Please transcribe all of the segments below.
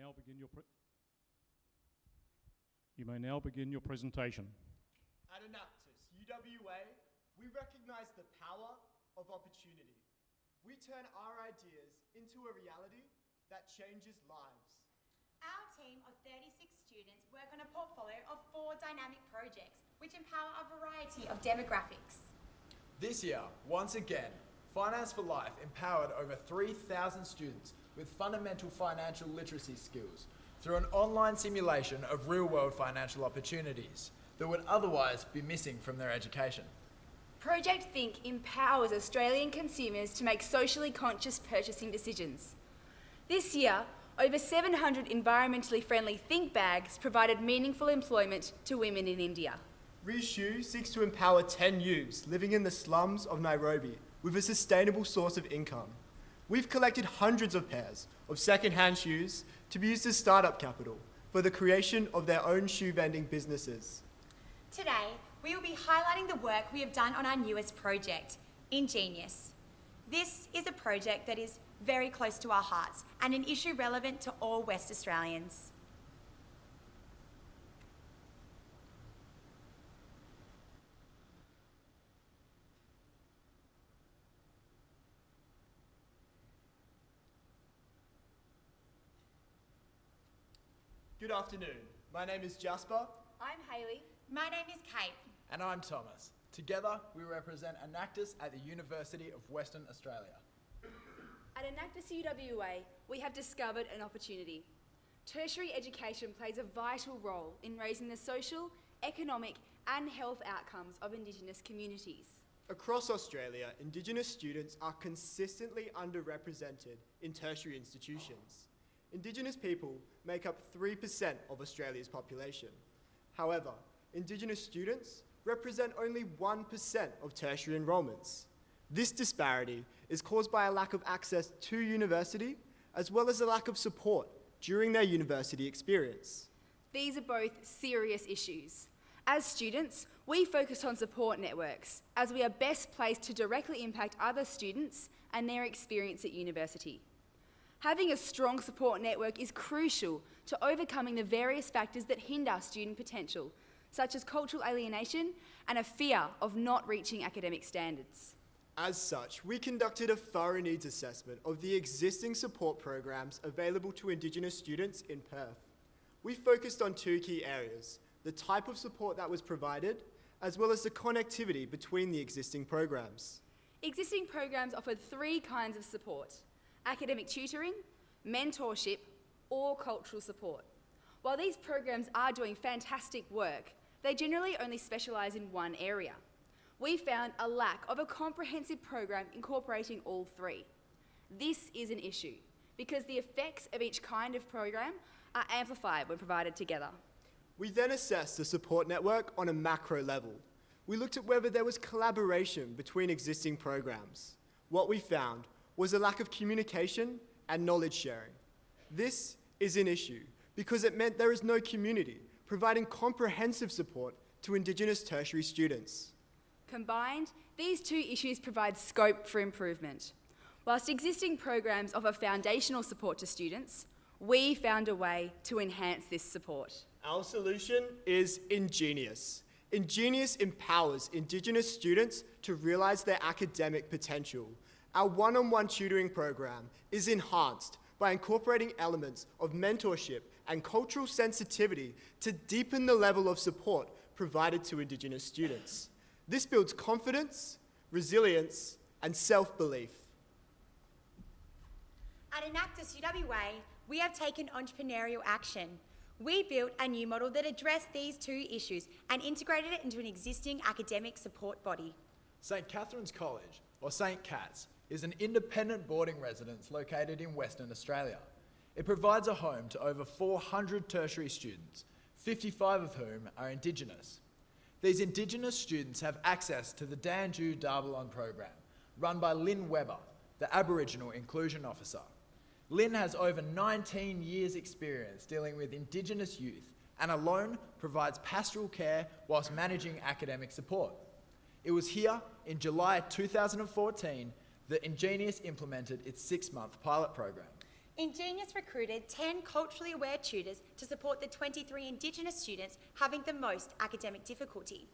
may now begin your presentation. At Enactus, UWA, we recognise the power of opportunity. We turn our ideas into a reality that changes lives. Our team of 36 students work on a portfolio of 4 dynamic projects which empower a variety of demographics. This year, once again, Finance for Life empowered over 3,000 students with fundamental financial literacy skills through an online simulation of real-world financial opportunities that would otherwise be missing from their education. Project Think empowers Australian consumers to make socially conscious purchasing decisions. This year, over 700 environmentally friendly Think bags provided meaningful employment to women in India. Reshoe seeks to empower 10 youths living in the slums of Nairobi with a sustainable source of income. We've collected hundreds of pairs of second-hand shoes to be used as startup capital for the creation of their own shoe vending businesses. Today, we will be highlighting the work we have done on our newest project, Ingenious. This is a project that is very close to our hearts and an issue relevant to all West Australians. Good afternoon. My name is Jasper. I'm Hayley. My name is Kate. And I'm Thomas. Together, we represent Enactus at the University of Western Australia. At Enactus UWA, we have discovered an opportunity. Tertiary education plays a vital role in raising the social, economic and health outcomes of Indigenous communities. Across Australia, Indigenous students are consistently underrepresented in tertiary institutions. Indigenous people make up 3% of Australia's population. However, Indigenous students represent only 1% of tertiary enrolments. This disparity is caused by a lack of access to university, as well as a lack of support during their university experience. These are both serious issues. As students, we focus on support networks, as we are best placed to directly impact other students and their experience at university. Having a strong support network is crucial to overcoming the various factors that hinder student potential, such as cultural alienation and a fear of not reaching academic standards. As such, we conducted a thorough needs assessment of the existing support programs available to Indigenous students in Perth. We focused on 2 key areas: the type of support that was provided, as well as the connectivity between the existing programs. Existing programs offered 3 kinds of support: academic tutoring, mentorship, or cultural support. While these programs are doing fantastic work, they generally only specialise in one area. We found a lack of a comprehensive program incorporating all 3. This is an issue because the effects of each kind of program are amplified when provided together. We then assessed the support network on a macro level. We looked at whether there was collaboration between existing programs. What we found was a lack of communication and knowledge sharing. This is an issue because it meant there is no community providing comprehensive support to Indigenous tertiary students. Combined, these 2 issues provide scope for improvement. Whilst existing programs offer foundational support to students, we found a way to enhance this support. Our solution is Ingenious. Ingenious empowers Indigenous students to realise their academic potential. Our one-on-one tutoring program is enhanced by incorporating elements of mentorship and cultural sensitivity to deepen the level of support provided to Indigenous students. This builds confidence, resilience, and self-belief. At Enactus UWA, we have taken entrepreneurial action. We built a new model that addressed these 2 issues and integrated it into an existing academic support body. St Catherine's College, or St Cat's, is an independent boarding residence located in Western Australia. It provides a home to over 400 tertiary students, 55 of whom are Indigenous. These Indigenous students have access to the Danju Darbalon program, run by Lynn Webber, the Aboriginal Inclusion Officer. Lynn has over 19 years' experience dealing with Indigenous youth and alone provides pastoral care whilst managing academic support. It was here in July 2014 that Ingenious implemented its 6-month pilot program. Ingenious recruited 10 culturally aware tutors to support the 23 Indigenous students having the most academic difficulty.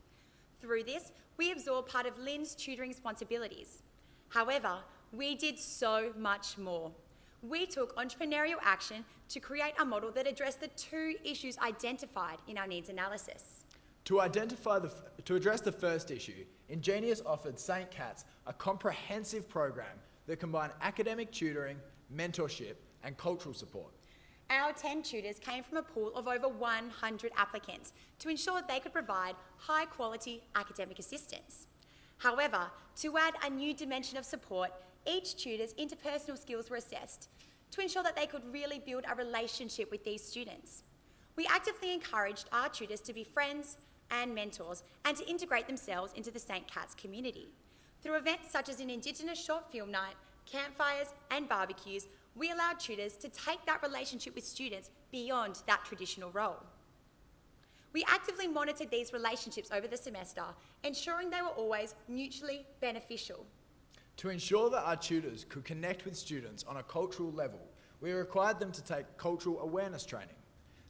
Through this, we absorbed part of Lynn's tutoring responsibilities. However, we did so much more. We took entrepreneurial action to create a model that addressed the 2 issues identified in our needs analysis. To address the first issue, Ingenious offered St. Cat's a comprehensive program that combined academic tutoring, mentorship, and cultural support. Our 10 tutors came from a pool of over 100 applicants to ensure they could provide high-quality academic assistance. However, to add a new dimension of support, each tutor's interpersonal skills were assessed to ensure that they could really build a relationship with these students. We actively encouraged our tutors to be friends and mentors and to integrate themselves into the St. Cat's community. Through events such as an Indigenous short film night, campfires and barbecues, we allowed tutors to take that relationship with students beyond that traditional role. We actively monitored these relationships over the semester, ensuring they were always mutually beneficial. To ensure that our tutors could connect with students on a cultural level, we required them to take cultural awareness training.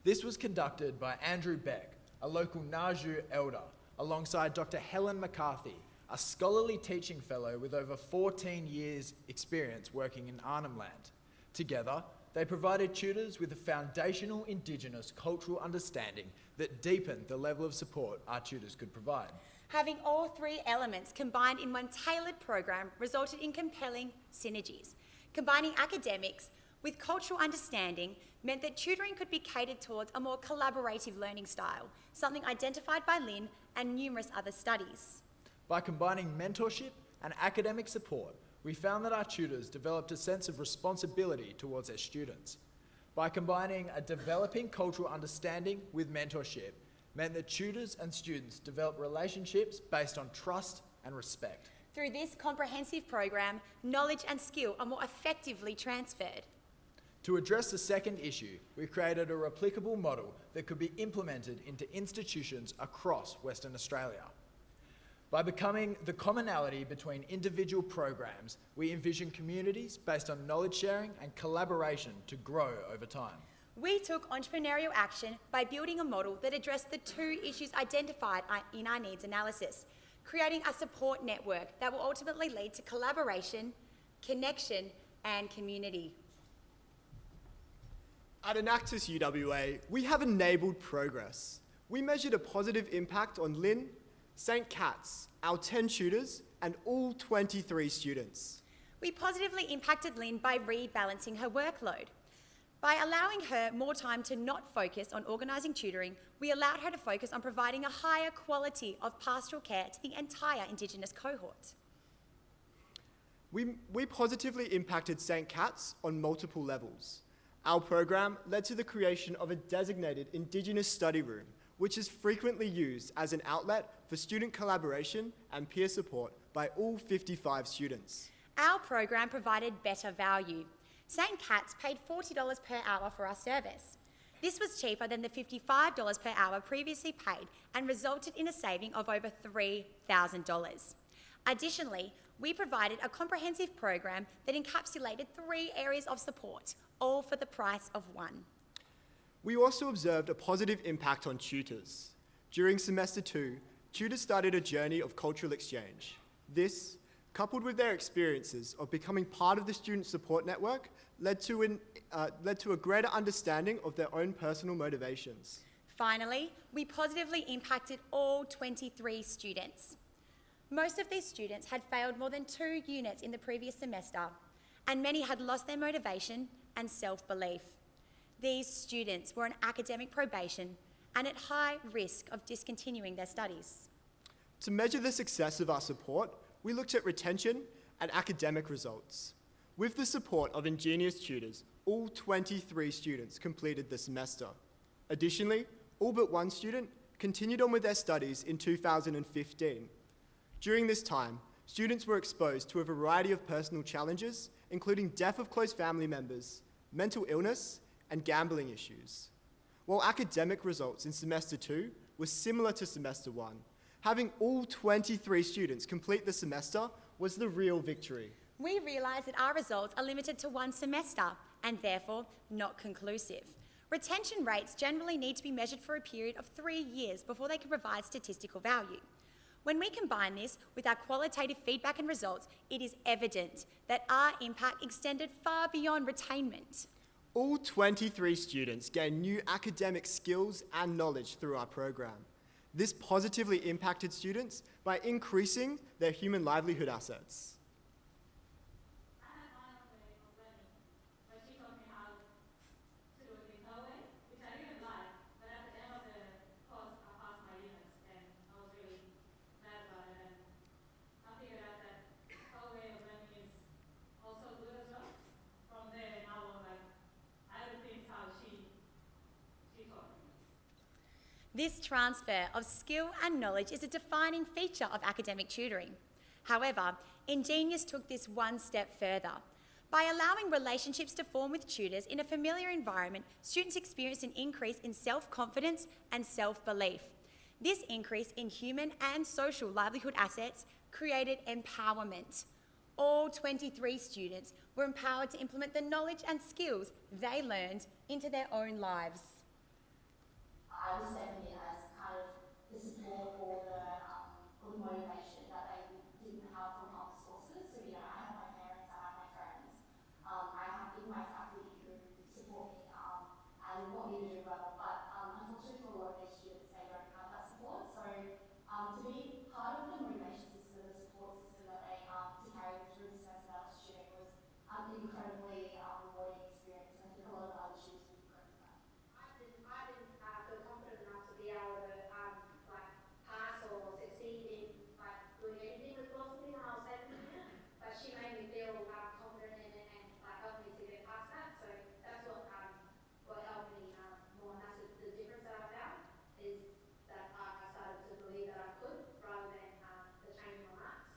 This was conducted by Andrew Beck, a local Naju elder, alongside Dr. Helen McCarthy, a scholarly teaching fellow with over 14 years' experience working in Arnhem Land. Together, they provided tutors with a foundational Indigenous cultural understanding that deepened the level of support our tutors could provide. Having all 3 elements combined in one tailored program resulted in compelling synergies. Combining academics with cultural understanding meant that tutoring could be catered towards a more collaborative learning style, something identified by Lynn and numerous other studies. By combining mentorship and academic support, we found that our tutors developed a sense of responsibility towards their students. By combining a developing cultural understanding with mentorship, meant that tutors and students developed relationships based on trust and respect. Through this comprehensive program, knowledge and skill are more effectively transferred. To address the second issue, we created a replicable model that could be implemented into institutions across Western Australia. By becoming the commonality between individual programs, we envision communities based on knowledge sharing and collaboration to grow over time. We took entrepreneurial action by building a model that addressed the 2 issues identified in our needs analysis, creating a support network that will ultimately lead to collaboration, connection, and community. At Enactus UWA, we have enabled progress. We measured a positive impact on Lynn, St. Cat's, our 10 tutors, and all 23 students. We positively impacted Lynn by rebalancing her workload. By allowing her more time to not focus on organising tutoring, we allowed her to focus on providing a higher quality of pastoral care to the entire Indigenous cohort. We positively impacted St. Cat's on multiple levels. Our program led to the creation of a designated Indigenous study room, which is frequently used as an outlet for student collaboration and peer support by all 55 students. Our program provided better value. St. Cat's paid $40 per hour for our service. This was cheaper than the $55 per hour previously paid and resulted in a saving of over $3,000. Additionally, we provided a comprehensive program that encapsulated 3 areas of support, all for the price of 1. We also observed a positive impact on tutors. During semester 2, tutors started a journey of cultural exchange. This, coupled with their experiences of becoming part of the student support network, led to a greater understanding of their own personal motivations. Finally, we positively impacted all 23 students. Most of these students had failed more than 2 units in the previous semester, and many had lost their motivation and self-belief. These students were on academic probation and at high risk of discontinuing their studies. To measure the success of our support, we looked at retention and academic results. With the support of Ingenious tutors, all 23 students completed the semester. Additionally, all but 1 student continued on with their studies in 2015. During this time, students were exposed to a variety of personal challenges, including death of close family members, mental illness, and gambling issues. While academic results in semester 2 were similar to semester 1, having all 23 students complete the semester was the real victory. We realised that our results are limited to 1 semester and therefore not conclusive. Retention rates generally need to be measured for a period of 3 years before they can provide statistical value. When we combine this with our qualitative feedback and results, it is evident that our impact extended far beyond retainment. All 23 students gained new academic skills and knowledge through our program. This positively impacted students by increasing their human livelihood assets. This transfer of skill and knowledge is a defining feature of academic tutoring. However, Ingenious took this one step further. By allowing relationships to form with tutors in a familiar environment, students experienced an increase in self-confidence and self-belief. This increase in human and social livelihood assets created empowerment. All 23 students were empowered to implement the knowledge and skills they learned into their own lives. I was definitely as kind of the support or the motivation that they didn't have from other sources. So, I have my parents, I have my friends, I have even my faculty who support me and want me to do well. But unfortunately for a lot of these students, they don't have that support. So to be part of the motivation system, the support system that they to carry through the semester that I was tutoring was incredibly rewarding experience. And I think a lot of the other students would agree with that. I didn't feel confident enough to be able to pass or succeed in doing anything with philosophy when I was 17. But she made me feel confident in it and helped me to get past that. So that's what helped me more. And that's the difference that I found is that I started to believe that I could rather than the changing my marks.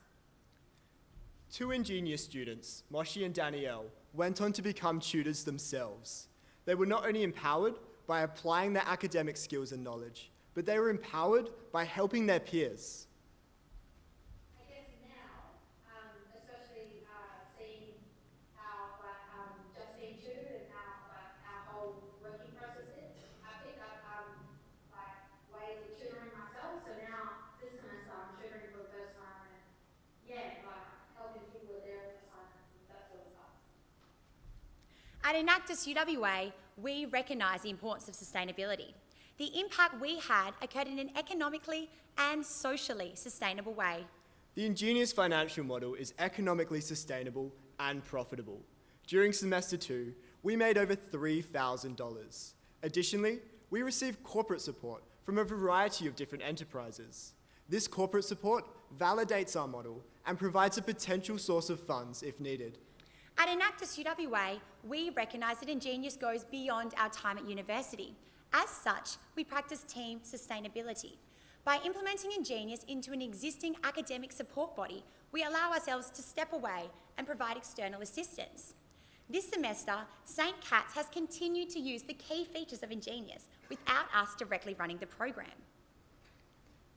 Two Ingenious students, Moshi and Danielle, went on to become tutors themselves. They were not only empowered by applying their academic skills and knowledge, but they were empowered by helping their peers. I guess now, especially seeing how just being tutored and how our whole working process is, I picked up ways of tutoring myself. So now this semester I'm tutoring for the first time, and helping people with their assignments and that sort of stuff. At Enactus UWA, we recognise the importance of sustainability. The impact we had occurred in an economically and socially sustainable way. The Ingenious financial model is economically sustainable and profitable. During semester 2, we made over $3,000. Additionally, we received corporate support from a variety of different enterprises. This corporate support validates our model and provides a potential source of funds if needed. At Enactus UWA, we recognise that Ingenious goes beyond our time at university. As such, we practice team sustainability. By implementing Ingenious into an existing academic support body, we allow ourselves to step away and provide external assistance. This semester, St. Cat's has continued to use the key features of Ingenious without us directly running the program.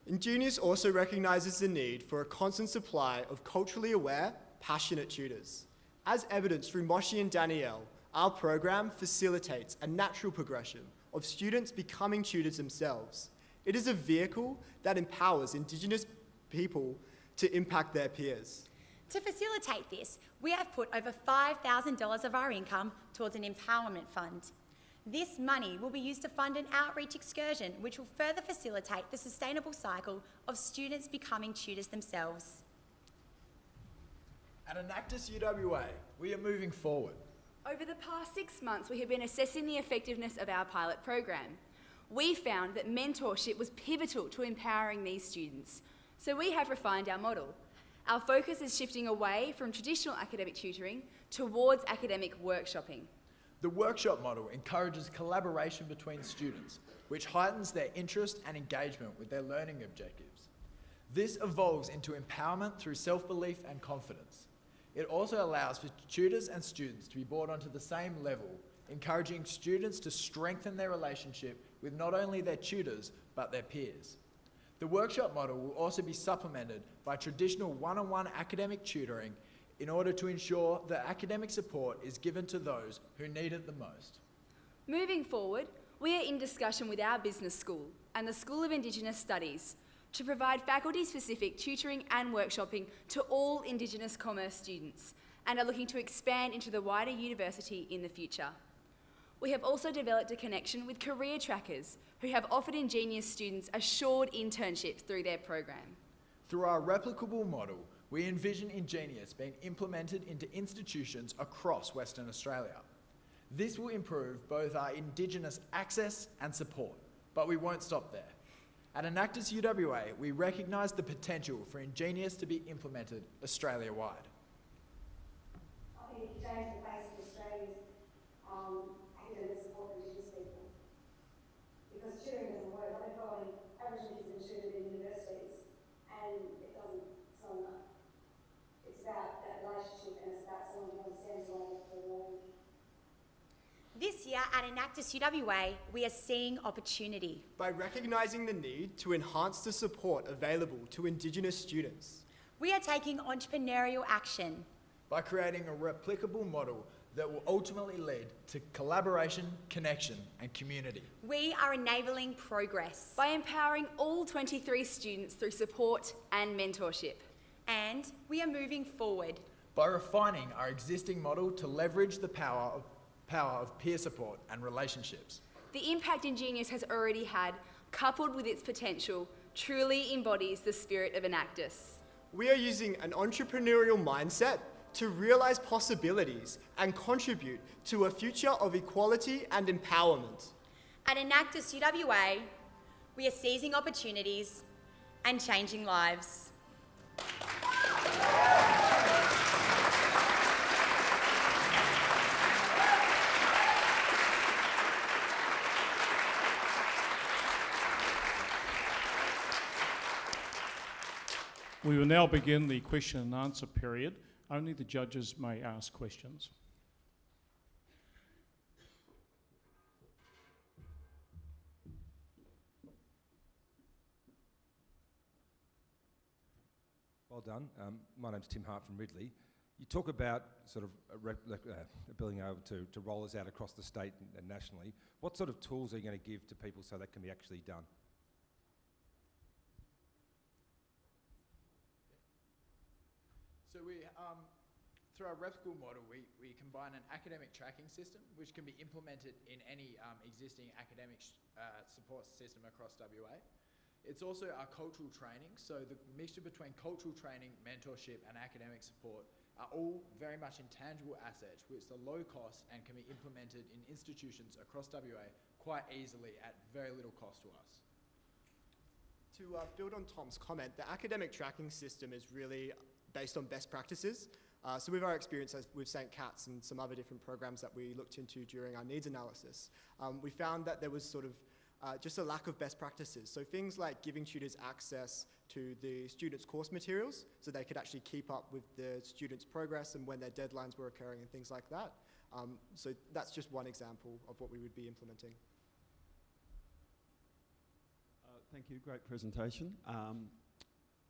Ingenious also recognises the need for a constant supply of culturally aware, passionate tutors. As evidenced through Moshi and Danielle, our program facilitates a natural progression of students becoming tutors themselves. It is a vehicle that empowers Indigenous people to impact their peers. To facilitate this, we have put over $5,000 of our income towards an empowerment fund. This money will be used to fund an outreach excursion which will further facilitate the sustainable cycle of students becoming tutors themselves. At Enactus UWA, we are moving forward. Over the past 6 months, we have been assessing the effectiveness of our pilot program. We found that mentorship was pivotal to empowering these students, so we have refined our model. Our focus is shifting away from traditional academic tutoring towards academic workshopping. The workshop model encourages collaboration between students, which heightens their interest and engagement with their learning objectives. This evolves into empowerment through self-belief and confidence. It also allows for tutors and students to be brought onto the same level, encouraging students to strengthen their relationship with not only their tutors, but their peers. The workshop model will also be supplemented by traditional one-on-one academic tutoring in order to ensure that academic support is given to those who need it the most. Moving forward, we are in discussion with our business school and the School of Indigenous Studies to provide faculty-specific tutoring and workshopping to all Indigenous commerce students and are looking to expand into the wider university in the future. We have also developed a connection with career trackers who have offered Ingenious students assured internships through their program. Through our replicable model, we envision Ingenious being implemented into institutions across Western Australia. This will improve both our Indigenous access and support, but we won't stop there. At Enactus UWA, we recognise the potential for Ingenious to be implemented Australia-wide. I think it changed the face of Australia's academic support for Indigenous people. Because tutoring doesn't work. I've been following Aboriginal kids in tutored in universities, and it doesn't sum up. It's about that relationship, and it's about someone who understands someone for long. This year at Enactus UWA, we are seeing opportunity. By recognising the need to enhance the support available to Indigenous students. We are taking entrepreneurial action. By creating a replicable model that will ultimately lead to collaboration, connection, and community. We are enabling progress. By empowering all 23 students through support and mentorship. And we are moving forward. By refining our existing model to leverage the power of peer support and relationships. The impact Ingenious has already had, coupled with its potential, truly embodies the spirit of Enactus. We are using an entrepreneurial mindset to realise possibilities and contribute to a future of equality and empowerment. At Enactus UWA, we are seizing opportunities and changing lives. We will now begin the question and answer period. Only the judges may ask questions. Well done. My name's Tim Hart from Ridley. You talk about sort of being able to roll this out across the state and nationally. What sort of tools are you going to give to people so that can be actually done? So through our replicable model, we combine an academic tracking system, which can be implemented in any existing academic support system across WA. It's also our cultural training, so the mixture between cultural training, mentorship, and academic support are all very much intangible assets, which are low cost and can be implemented in institutions across WA quite easily at very little cost to us. To build on Tom's comment, the academic tracking system is really based on best practices. So with our experience with St. Cat's and some other different programs that we looked into during our needs analysis, we found that there was sort of just a lack of best practices. So things like giving tutors access to the students' course materials so they could actually keep up with the students' progress and when their deadlines were occurring and things like that. So that's just one example of what we would be implementing. Thank you, great presentation.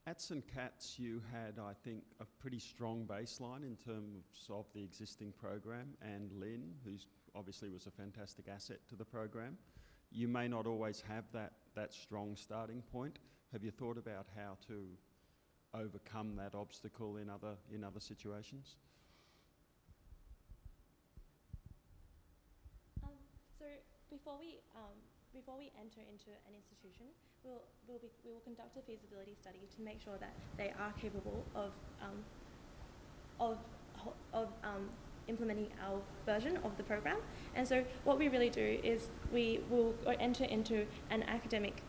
At St. Cat's, you had, I think, a pretty strong baseline in terms of the existing program, and Lynn, who obviously was a fantastic asset to the program. You may not always have that strong starting point. Have you thought about how to overcome that obstacle in other situations? So before we enter into an institution, we will conduct a feasibility study to make sure that they are capable of implementing our version of the program. And so what we really do is we will enter into an academic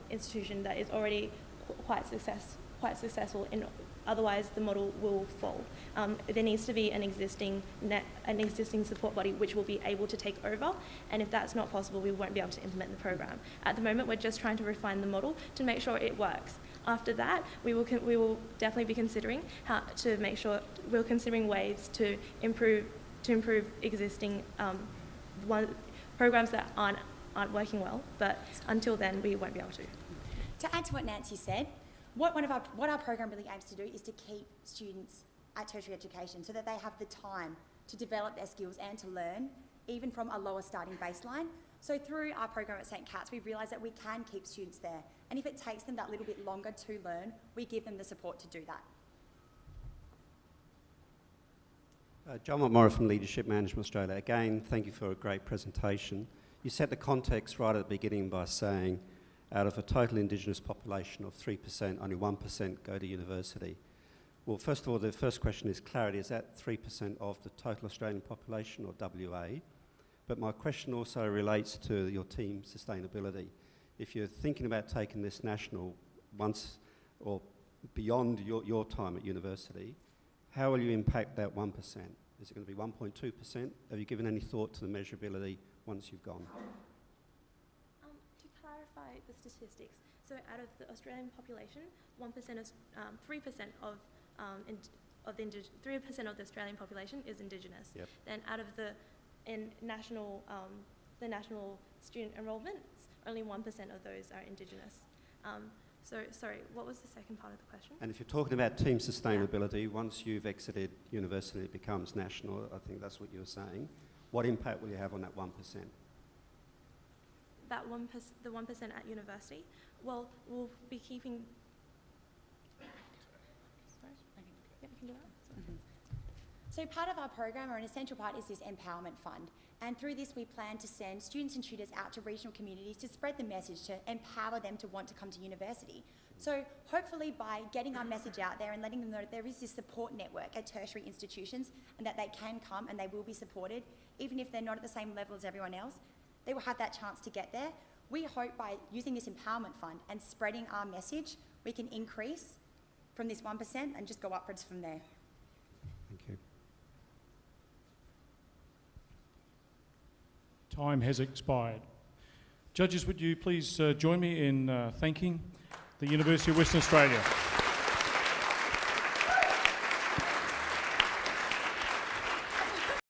institution that is already quite successful, otherwise the model will fall. There needs to be an existing support body which will be able to take over, and if that's not possible, we won't be able to implement the program. At the moment, we're just trying to refine the model to make sure it works. After that, we will definitely be considering how to make sure we're considering ways to improve existing programs that aren't working well. But until then, we won't be able to. To add to what Nancy said, what our program really aims to do is to keep students at tertiary education so that they have the time to develop their skills and to learn, even from a lower starting baseline. So through our program at St. Cat's, we've realised that we can keep students there. And if it takes them that little bit longer to learn, we give them the support to do that. John McMorrow from Leadership Management Australia. Again, thank you for a great presentation. You set the context right at the beginning by saying out of a total Indigenous population of 3%, only 1% go to university. Well, first of all, the first question is clarity. Is that 3% of the total Australian population or WA? But my question also relates to your team sustainability. If you're thinking about taking this national once or beyond your time at university, how will you impact that 1%? Is it going to be 1.2%? Have you given any thought to the measurability once you've gone? To clarify the statistics, so out of the Australian population, 3% of 3% of the Australian population is Indigenous. Yep. Then out of the national student enrolments, only 1% of those are Indigenous. So, sorry, what was the second part of the question? And if you're talking about team sustainability, once you've exited university, it becomes national. I think that's what you were saying. What impact will you have on that 1%? That the 1% at university, well, we'll be keeping. Sorry, yeah, we can do that. So part of our program, or an essential part, is this empowerment fund. And through this, we plan to send students and tutors out to regional communities to spread the message, to empower them to want to come to university. So hopefully by getting our message out there and letting them know that there is this support network at tertiary institutions and that they can come and they will be supported, even if they're not at the same level as everyone else, they will have that chance to get there. We hope by using this empowerment fund and spreading our message, we can increase from this 1% and just go upwards from there. Thank you. Time has expired. Judges, would you please join me in thanking the University of Western Australia.